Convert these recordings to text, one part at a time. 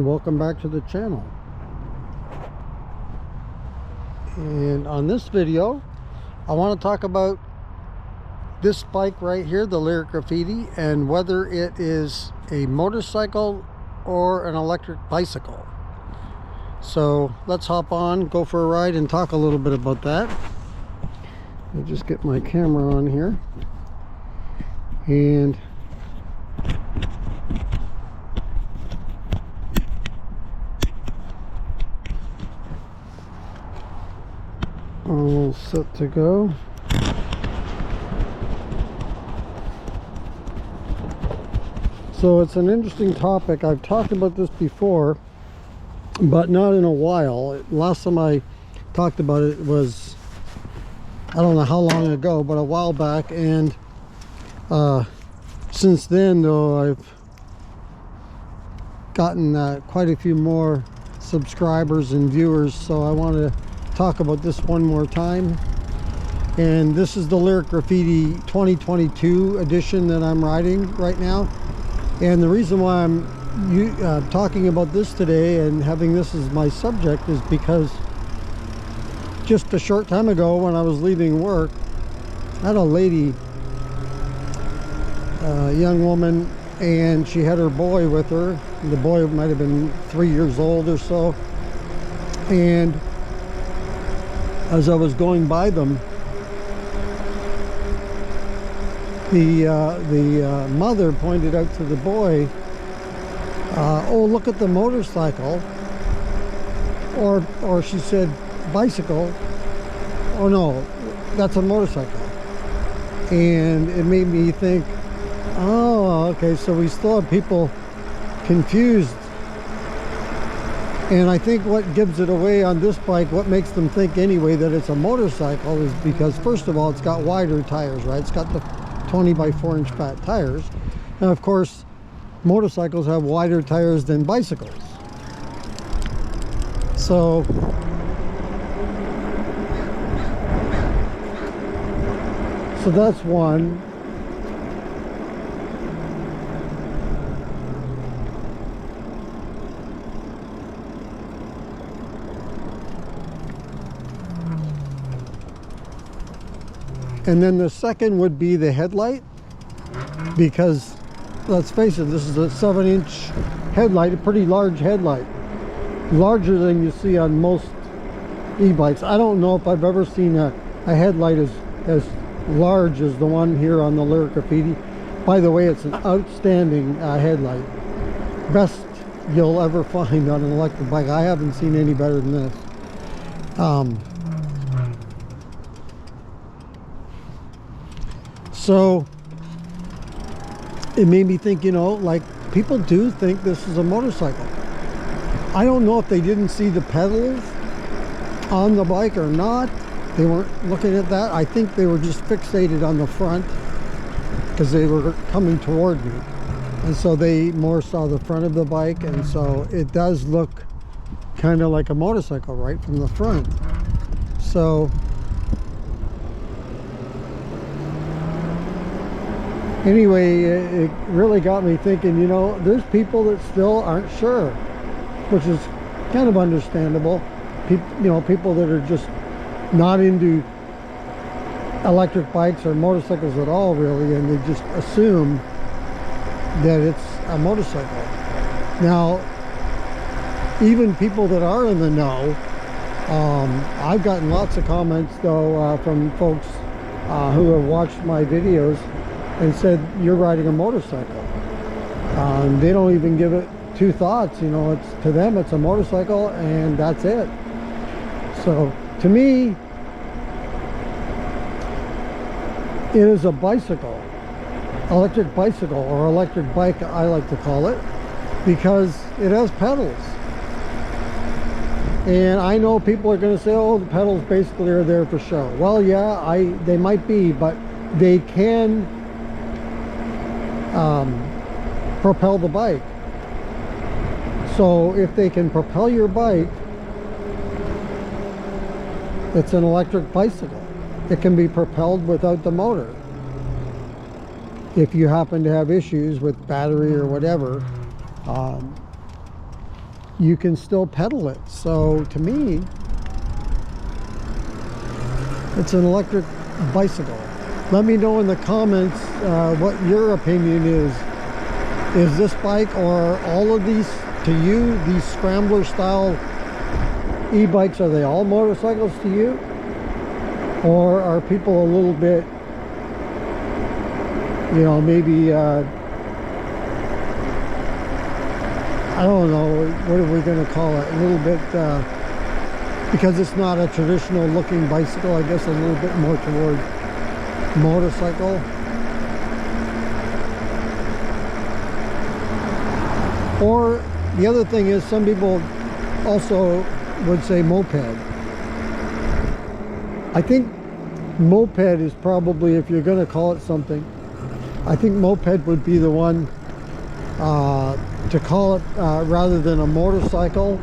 welcome back to the channel. And on this video I want to talk about this bike right here, the Lyric Graffiti, and whether it is a motorcycle or an electric bicycle. So let's hop on, go for a ride, and talk a little bit about that. I'll just get my camera on here. And all set to go. So it's an interesting topic. I've talked about this before, but not in a while. Last time I talked about it was, I don't know how long ago, but a while back. And since then, though, I've gotten quite a few more subscribers and viewers, so I want to talk about this one more time. And this is the Lyric Graffiti 2022 edition that I'm riding right now. And the reason why I'm talking about this today and having this as my subject is because just a short time ago when I was leaving work, I had a lady, a young woman, and she had her boy with her. The boy might have been 3 years old or so. And as I was going by them, the mother pointed out to the boy, oh, look at the motorcycle, or she said bicycle. Oh no, that's a motorcycle. And it made me think, oh, okay, so we still have people confused. And I think what gives it away on this bike, what makes them think anyway that it's a motorcycle, is because first of all, it's got wider tires, right? It's got the 20 by 4 inch fat tires. And of course, motorcycles have wider tires than bicycles. So that's one. And then the second would be the headlight, because let's face it, this is a 7-inch headlight, a pretty large headlight, larger than you see on most e-bikes. I don't know if I've ever seen a headlight as large as the one here on the Lyric Graffiti. By the way, it's an outstanding headlight, best you'll ever find on an electric bike. I haven't seen any better than this. So it made me think, you know, like, people do think this is a motorcycle. I don't know if they didn't see the pedals on the bike or not. They weren't looking at that. I think they were just fixated on the front because they were coming toward me. And so they more saw the front of the bike. And so it does look kind of like a motorcycle right from the front. So anyway, it really got me thinking, you know, there's people that still aren't sure, which is kind of understandable. People that are just not into electric bikes or motorcycles at all, really, and they just assume that it's a motorcycle. Now, even people that are in the know, I've gotten lots of comments, though, from folks who have watched my videos and said, you're riding a motorcycle. They don't even give it two thoughts. You know, it's, to them it's a motorcycle and that's it. So to me, it is a bicycle, electric bicycle, or electric bike, I like to call it, because it has pedals. And I know people are going to say, oh, the pedals basically are there for show. Well, yeah, they might be, but they can propel the bike. So if they can propel your bike, it's an electric bicycle. It can be propelled without the motor. If you happen to have issues with battery or whatever, you can still pedal it. So to me, it's an electric bicycle. Let me know in the comments what your opinion is. Is this bike or all of these, to you, these scrambler style e-bikes, are they all motorcycles to you? Or are people a little bit, you know, maybe, I don't know, what are we going to call it? A little bit, because it's not a traditional looking bicycle, I guess a little bit more toward motorcycle. Or the other thing is, some people also would say moped. I think moped is probably, if you're going to call it something, I think moped would be the one to call it, rather than a motorcycle.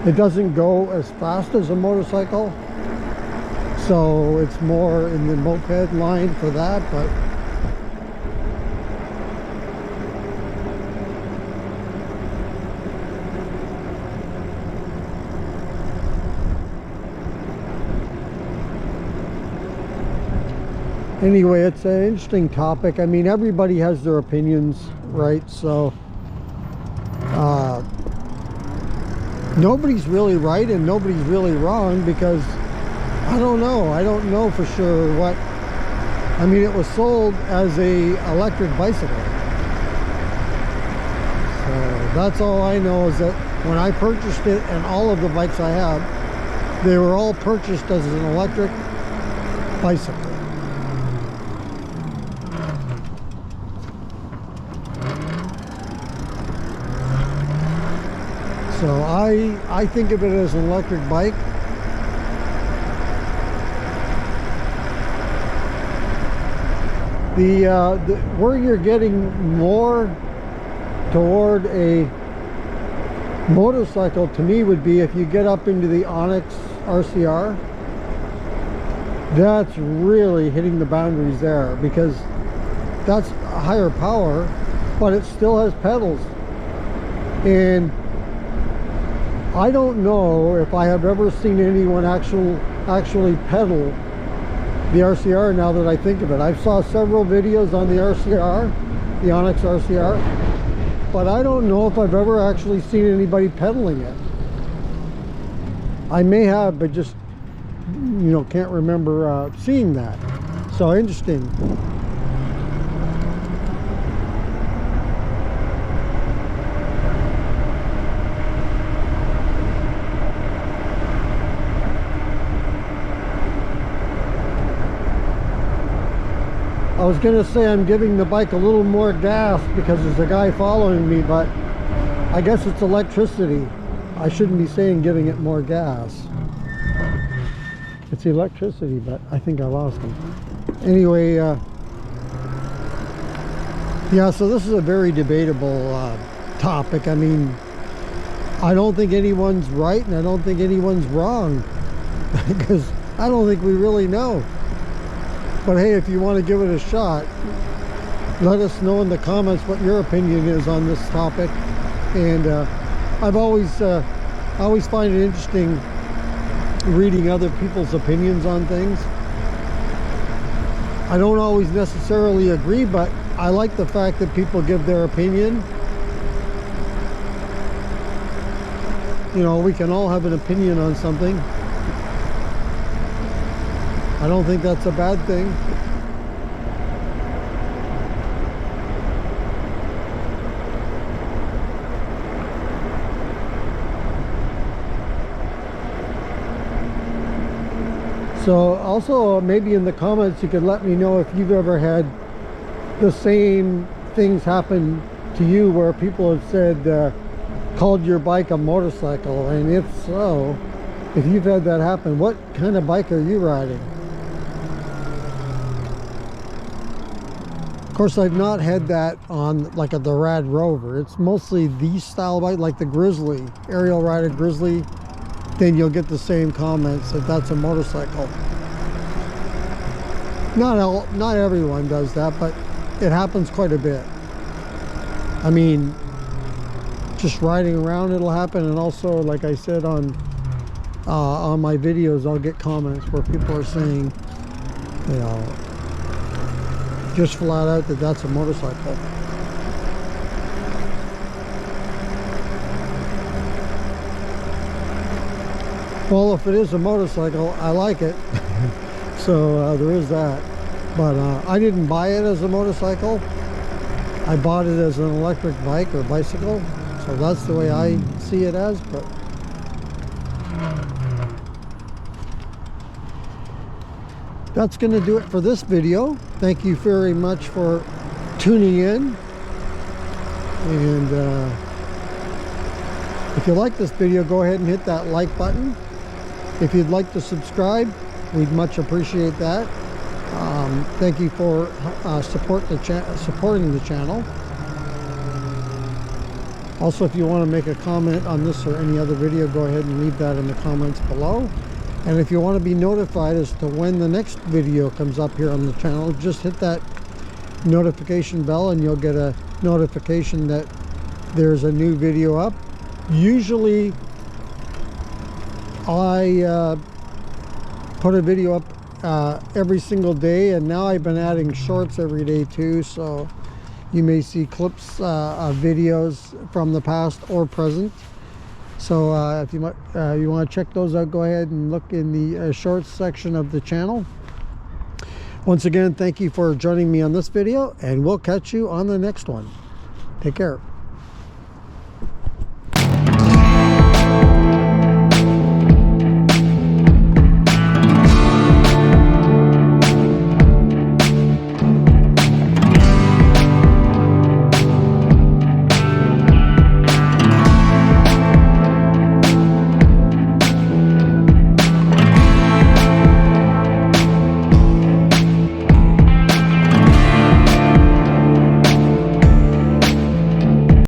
It doesn't go as fast as a motorcycle, so it's more in the moped line for that. But anyway, it's an interesting topic. I mean, everybody has their opinions, right? So nobody's really right and nobody's really wrong, because I don't know for sure what. I mean, it was sold as a electric bicycle, so that's all I know, is that when I purchased it, and all of the bikes I have, they were all purchased as an electric bicycle. So I think of it as an electric bike. Where you're getting more toward a motorcycle, to me, would be if you get up into the Onyx RCR. That's really hitting the boundaries there, because that's a higher power, but it still has pedals. And I don't know if I have ever seen anyone actually pedal the RCR, now that I think of it. I've saw several videos on the RCR, the Onyx RCR, but I don't know if I've ever actually seen anybody pedaling it. I may have, but just, you know, can't remember seeing that. So interesting. I was going to say I'm giving the bike a little more gas because there's a guy following me, but I guess it's electricity. I shouldn't be saying giving it more gas. It's electricity, but I think I lost him. Anyway, yeah, so this is a very debatable topic. I mean, I don't think anyone's right and I don't think anyone's wrong, because I don't think we really know. But hey, if you want to give it a shot, let us know in the comments what your opinion is on this topic. And I always find it interesting reading other people's opinions on things. I don't always necessarily agree, but I like the fact that people give their opinion. You know, we can all have an opinion on something. I don't think that's a bad thing. So also, maybe in the comments you could let me know if you've ever had the same things happen to you, where people have said, called your bike a motorcycle, and if so, if you've had that happen, what kind of bike are you riding? Of course, I've not had that on like the Rad Rover. It's mostly these style bike, like the Grizzly, aerial rider Grizzly. Then you'll get the same comments that that's a motorcycle. Not everyone does that, but it happens quite a bit. I mean, just riding around it'll happen. And also, like I said, on my videos, I'll get comments where people are saying, you know, just flat out that that's a motorcycle. Well, if it is a motorcycle, I like it. So there is that. But I didn't buy it as a motorcycle. I bought it as an electric bike or bicycle. So that's the way I see it as. But that's going to do it for this video. Thank you very much for tuning in. And if you like this video, go ahead and hit that like button. If you'd like to subscribe, we'd much appreciate that. Thank you for supporting the channel. Also, if you want to make a comment on this or any other video, go ahead and leave that in the comments below. And if you want to be notified as to when the next video comes up here on the channel, just hit that notification bell and you'll get a notification that there's a new video up. Usually I put a video up every single day, and now I've been adding shorts every day too, so you may see clips of videos from the past or present. So if you want to check those out, go ahead and look in the shorts section of the channel. Once again, thank you for joining me on this video, and we'll catch you on the next one. Take care.